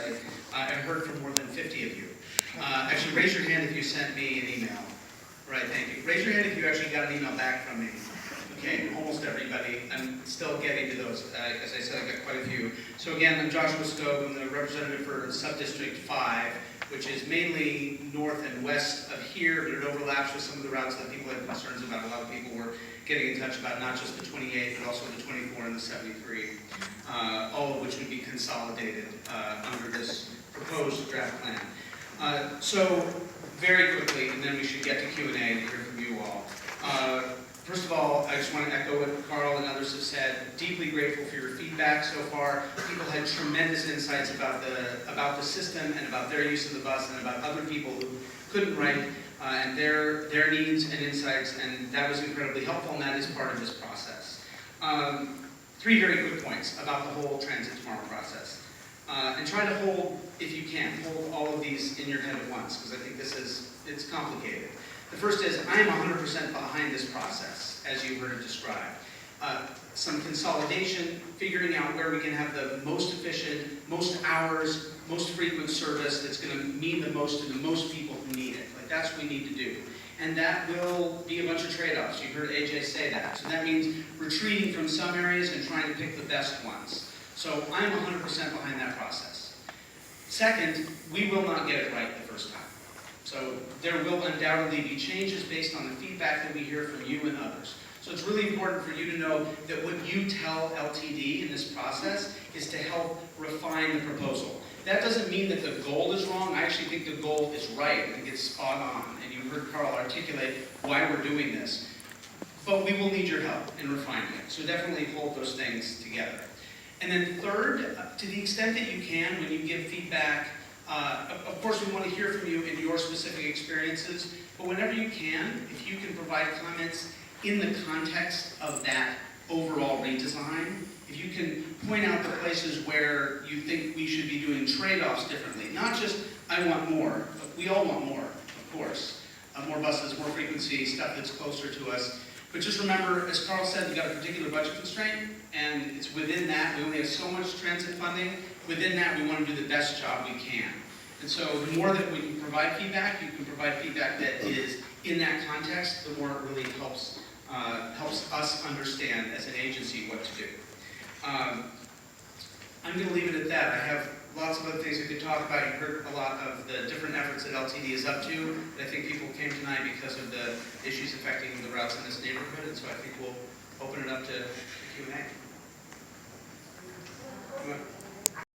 website. I heard from more than 50 of you. Actually, raise your hand if you sent me an email. Right, thank you. Raise your hand if you actually got an email back from me. Okay, almost everybody. I'm still getting to those. As I said, I got quite a few. So again, I'm Joshua Stowe. I'm the representative for Subdistrict 5, which is mainly north and west of here, but it overlaps with some of the routes that people had concerns about. A lot of people were getting in touch about not just the 28, but also the 24 and the 73, all of which would be consolidated under this proposed draft plan. So very quickly, and then we should get to Q&A and hear from you all. First of all, I just want to echo what Carl and others have said. Deeply grateful for your feedback so far. People had tremendous insights about the system and about their use of the bus and about other people who couldn't write and their needs and insights, and that was incredibly helpful, and that is part of this process. 3 very quick points about the whole Transit Tomorrow process. And try to hold, if you can, hold all of these in your head at once, because I think it's complicated. The first is, I am 100% behind this process, as you heard it described. Some consolidation, figuring out where we can have the most efficient, most hours, most frequent service that's going to mean the most to the most people who need it. Like, that's what we need to do. And that will be a bunch of trade-offs. You heard AJ say that. So that means retreating from some areas and trying to pick the best ones. So I'm 100% behind that process. Second, we will not get it right the first time. So there will undoubtedly be changes based on the feedback that we hear from you and others. So it's really important for you to know that what you tell LTD in this process is to help refine the proposal. That doesn't mean that the goal is wrong. I actually think the goal is right. I think it's spot on. And you heard Carl articulate why we're doing this. But we will need your help in refining it. So definitely hold those things together. And then third, to the extent that you can, when you give feedback, of course we want to hear from you in your specific experiences, but whenever you can, if you can provide comments in the context of that overall redesign, if you can point out the places where you think we should be doing trade-offs differently, not just, I want more, but we all want more, of course. More buses, more frequency, stuff that's closer to us. But just remember, as Carl said, we've got a particular budget constraint, and it's within that. We only have so much transit funding. Within that, we want to do the best job we can. And so the more that we can provide feedback, you can provide feedback that is in that context, the more it really helps us understand as an agency what to do. I'm going to leave it at that. I have lots of other things we could talk about. You heard a lot of the different efforts that LTD is up to. But I think people came tonight because of the issues affecting the routes in this neighborhood, and so I think we'll open it up to Q&A.